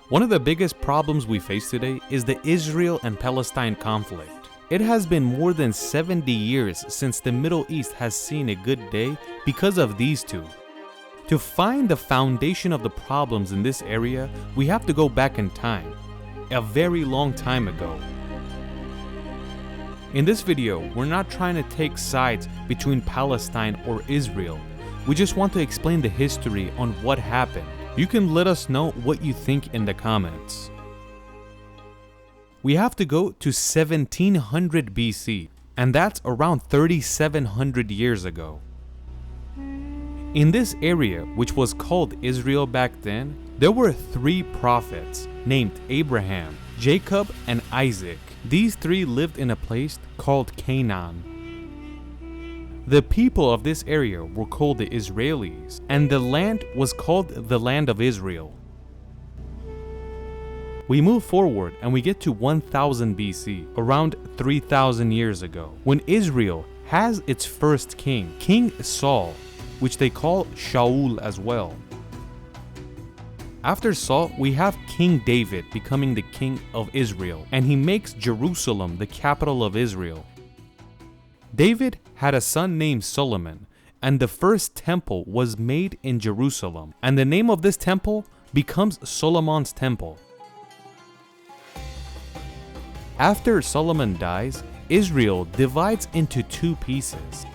One of the biggest problems we face today is the Israel and Palestine conflict. It has been more than 70 years since the Middle East has seen a good day because of these two. To find the foundation of the problems in this area, we have to go back in time, a very long time ago. In this video, we're not trying to take sides between Palestine or Israel. We just want to explain the history on what happened. You can let us know what you think in the comments. We have to go to 1700 BC, and that's around 3,700 years ago. In this area, which was called Israel back then, there were three prophets named Abraham, Jacob, and Isaac. These three lived in a place called Canaan. The people of this area were called the Israelis, and the land was called the land of Israel. We move forward and we get to 1000 BC, around 3,000 years ago, when Israel has its first king, King Saul, which they call Shaul as well. After Saul, we have King David becoming the king of Israel, and he makes Jerusalem the capital of Israel. David had a son named Solomon, and the first temple was made in Jerusalem, and the name of this temple becomes Solomon's Temple. After Solomon dies, Israel divides into two pieces.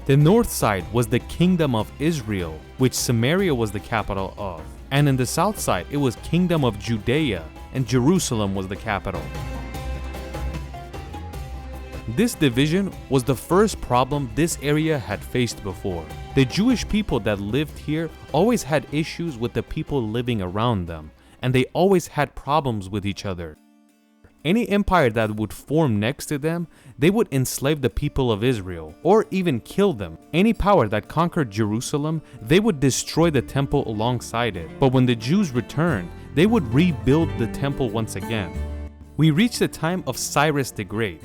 The north side was the kingdom of Israel, which Samaria was the capital of, and in the south side it was kingdom of Judea, and Jerusalem was the capital. This division was the first problem this area had faced before. The Jewish people that lived here always had issues with the people living around them, and they always had problems with each other. Any empire that would form next to them, they would enslave the people of Israel, or even kill them. Any power that conquered Jerusalem, they would destroy the temple alongside it. But when the Jews returned, they would rebuild the temple once again. We reach the time of Cyrus the Great,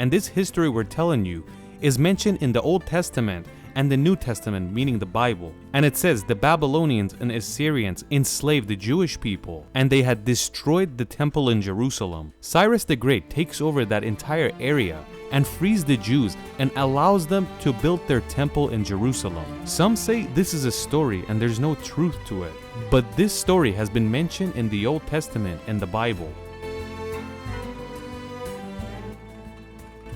and this history we're telling you is mentioned in the Old Testament and the New Testament, meaning the Bible. And it says the Babylonians and Assyrians enslaved the Jewish people, and they had destroyed the temple in Jerusalem. Cyrus the Great takes over that entire area and frees the Jews and allows them to build their temple in Jerusalem. Some say this is a story and there's no truth to it, but this story has been mentioned in the Old Testament and the Bible.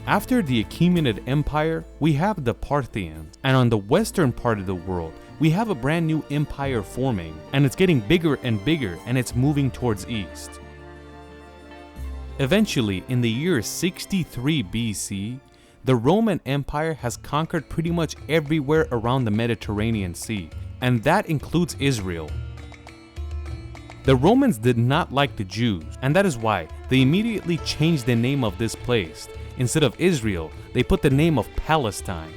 After the Achaemenid Empire, we have the Parthians, and on the western part of the world, we have a brand new empire forming, and it's getting bigger and bigger, and it's moving towards east. Eventually, in the year 63 BC, the Roman Empire has conquered pretty much everywhere around the Mediterranean Sea, and that includes Israel. The Romans did not like the Jews, and that is why they immediately changed the name of this place. Instead of Israel, they put the name of Palestine.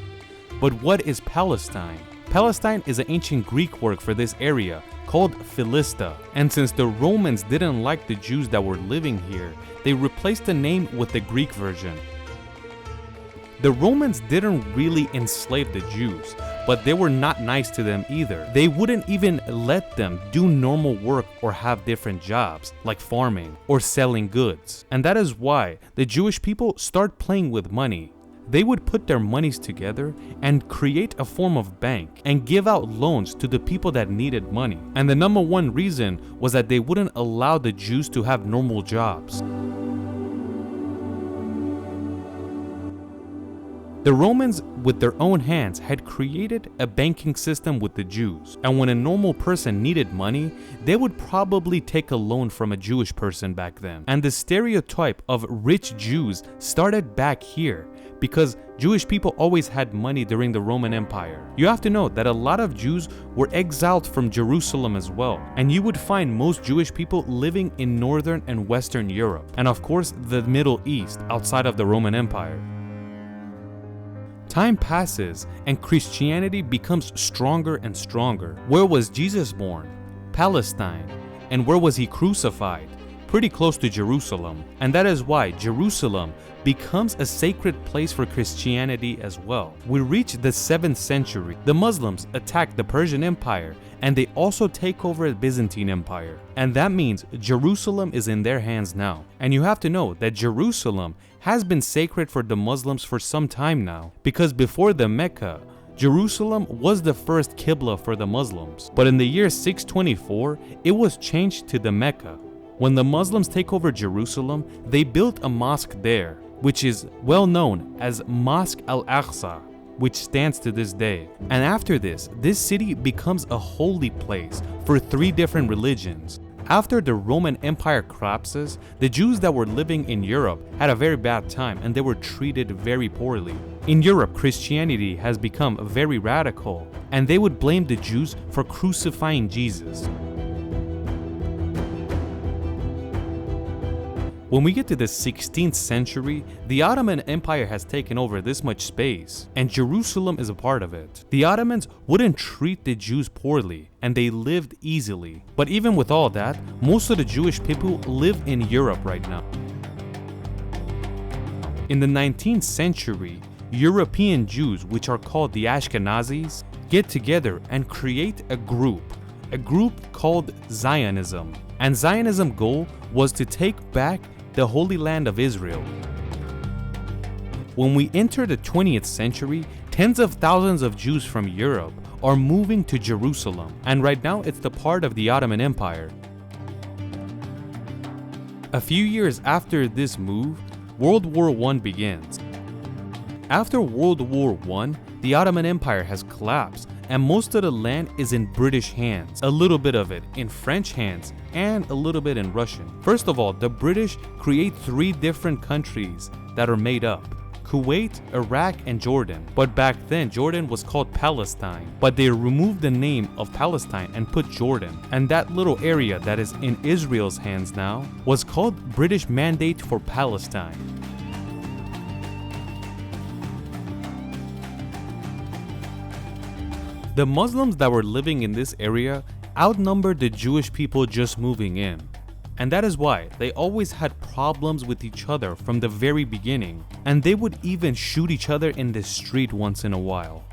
But what is Palestine? Palestine is an ancient Greek word for this area called Philista. And since the Romans didn't like the Jews that were living here, they replaced the name with the Greek version. The Romans didn't really enslave the Jews, but they were not nice to them either. They wouldn't even let them do normal work or have different jobs, like farming or selling goods. And that is why the Jewish people start playing with money. They would put their monies together and create a form of bank and give out loans to the people that needed money. And the number one reason was that they wouldn't allow the Jews to have normal jobs. The Romans, with their own hands, had created a banking system with the Jews, and when a normal person needed money, they would probably take a loan from a Jewish person back then. And the stereotype of rich Jews started back here, because Jewish people always had money during the Roman Empire. You have to know that a lot of Jews were exiled from Jerusalem as well, and you would find most Jewish people living in Northern and Western Europe, and of course the Middle East outside of the Roman Empire. Time passes and Christianity becomes stronger and stronger. Where was Jesus born? Palestine. And where was he crucified? pretty close to Jerusalem, and that is why Jerusalem becomes a sacred place for Christianity as well. We reach the 7th century. The Muslims attack the Persian Empire, and they also take over the Byzantine Empire. And that means Jerusalem is in their hands now. And you have to know that Jerusalem has been sacred for the Muslims for some time now, because before the Mecca, Jerusalem was the first Qibla for the Muslims. But in the year 624, it was changed to the Mecca. When the Muslims take over Jerusalem, they built a mosque there, which is well known as Mosque al-Aqsa, which stands to this day. And after this city becomes a holy place for 3 different religions. After the Roman Empire collapses, the Jews that were living in Europe had a very bad time and they were treated very poorly. In Europe, Christianity has become very radical, and they would blame the Jews for crucifying Jesus. When we get to the 16th century, the Ottoman Empire has taken over this much space, and Jerusalem is a part of it. The Ottomans wouldn't treat the Jews poorly, and they lived easily. But even with all that, most of the Jewish people live in Europe right now. In the 19th century, European Jews, which are called the Ashkenazis, get together and create a group called Zionism. And Zionism's goal was to take back the Holy Land of Israel. When we enter the 20th century, tens of thousands of Jews from Europe are moving to Jerusalem, and right now it's the part of the Ottoman Empire. A few years after this move, World War I begins. After World War I, the Ottoman Empire has collapsed, and most of the land is in British hands, a little bit of it in French hands, and a little bit in Russian. First of all, the British create 3 different countries that are made up: Kuwait, Iraq, and Jordan. But back then, Jordan was called Palestine, but they removed the name of Palestine and put Jordan. And that little area that is in Israel's hands now was called British Mandate for Palestine. The Muslims that were living in this area outnumbered the Jewish people just moving in. And that is why they always had problems with each other from the very beginning, and they would even shoot each other in the street once in a while.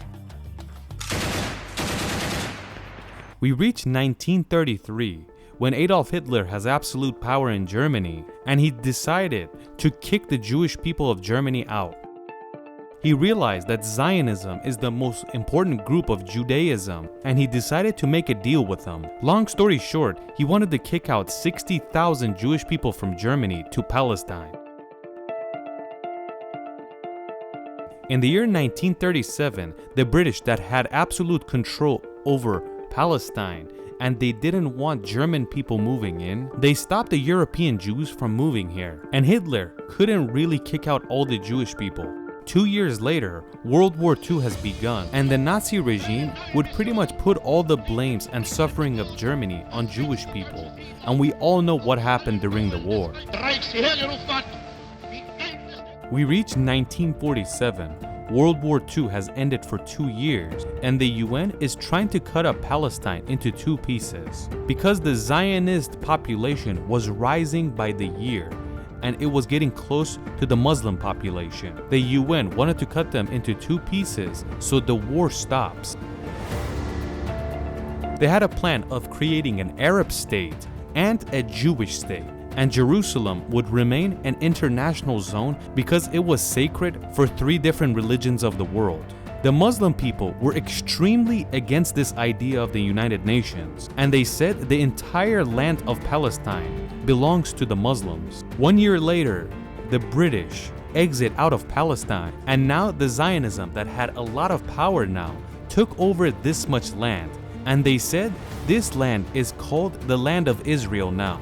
We reach 1933, when Adolf Hitler has absolute power in Germany, and he decided to kick the Jewish people of Germany out. He realized that Zionism is the most important group of Judaism, and he decided to make a deal with them. Long story short, he wanted to kick out 60,000 Jewish people from Germany to Palestine. In the year 1937, the British that had absolute control over Palestine, and they didn't want German people moving in, they stopped the European Jews from moving here, and Hitler couldn't really kick out all the Jewish people. 2 years later, World War II has begun, and the Nazi regime would pretty much put all the blames and suffering of Germany on Jewish people, and we all know what happened during the war. We reach 1947. World War II has ended for 2 years, and the UN is trying to cut up Palestine into 2 pieces. Because the Zionist population was rising by the year, and it was getting close to the Muslim population, the UN wanted to cut them into 2 pieces so the war stops. They had a plan of creating an Arab state and a Jewish state, and Jerusalem would remain an international zone because it was sacred for 3 different religions of the world. The Muslim people were extremely against this idea of the United Nations, and they said the entire land of Palestine belongs to the Muslims. 1 year later, the British exit out of Palestine, and now the Zionism that had a lot of power now took over this much land, and they said this land is called the Land of Israel now.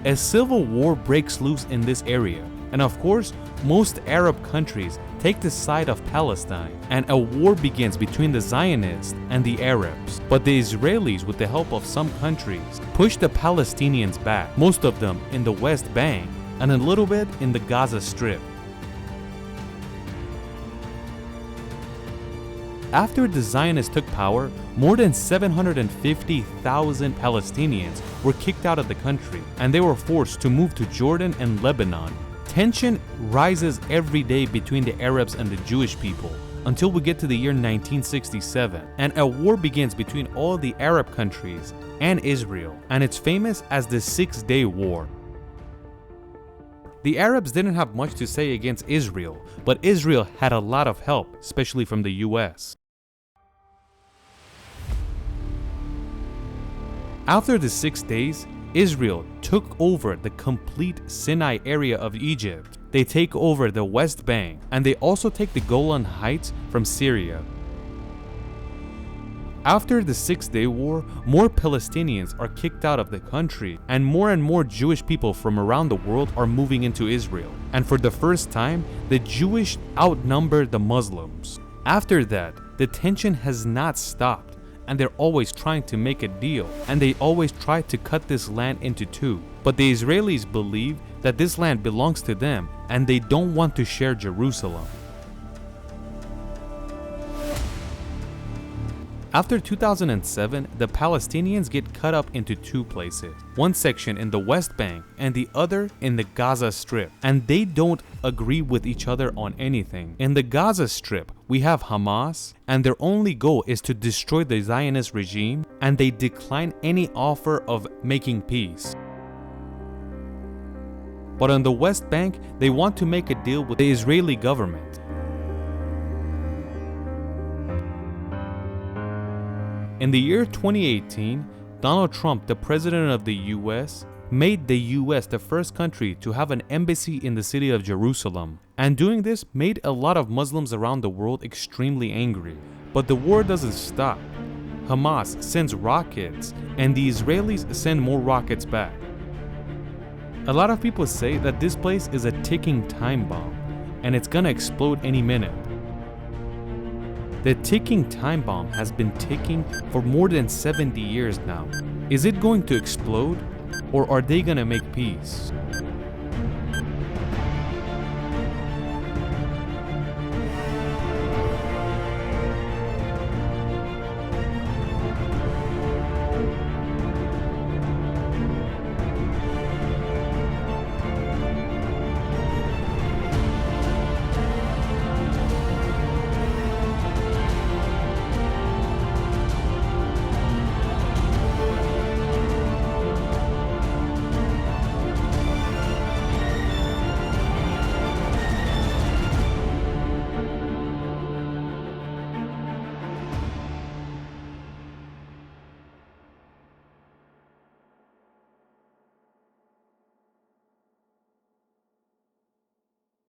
A civil war breaks loose in this area, and of course, most Arab countries take the side of Palestine, and a war begins between the Zionists and the Arabs. But the Israelis, with the help of some countries, push the Palestinians back, most of them in the West Bank and a little bit in the Gaza Strip. After the Zionists took power, more than 750,000 Palestinians were kicked out of the country, and they were forced to move to Jordan and Lebanon. Tension rises every day between the Arabs and the Jewish people until we get to the year 1967, and a war begins between all the Arab countries and Israel, and it's famous as the 6-Day War. The Arabs didn't have much to say against Israel, but Israel had a lot of help, especially from the US. After the 6 days, Israel took over the complete Sinai area of Egypt. They take over the West Bank, and they also take the Golan Heights from Syria. After the 6-Day War, more Palestinians are kicked out of the country, and more Jewish people from around the world are moving into Israel. And for the first time, the Jewish outnumber the Muslims. After that, the tension has not stopped, and they're always trying to make a deal, and they always try to cut this land into two. But the Israelis believe that this land belongs to them, and they don't want to share Jerusalem. After 2007, the Palestinians get cut up into two places, one section in the West Bank and the other in the Gaza Strip, and they don't agree with each other on anything. In the Gaza Strip, we have Hamas, and their only goal is to destroy the Zionist regime, and they decline any offer of making peace. But on the West Bank, they want to make a deal with the Israeli government. In the year 2018, Donald Trump, the president of the US, made the US the first country to have an embassy in the city of Jerusalem. And doing this made a lot of Muslims around the world extremely angry. But the war doesn't stop. Hamas sends rockets, and the Israelis send more rockets back. A lot of people say that this place is a ticking time bomb, and it's gonna explode any minute. The ticking time bomb has been ticking for more than 70 years now. Is it going to explode, or are they gonna make peace?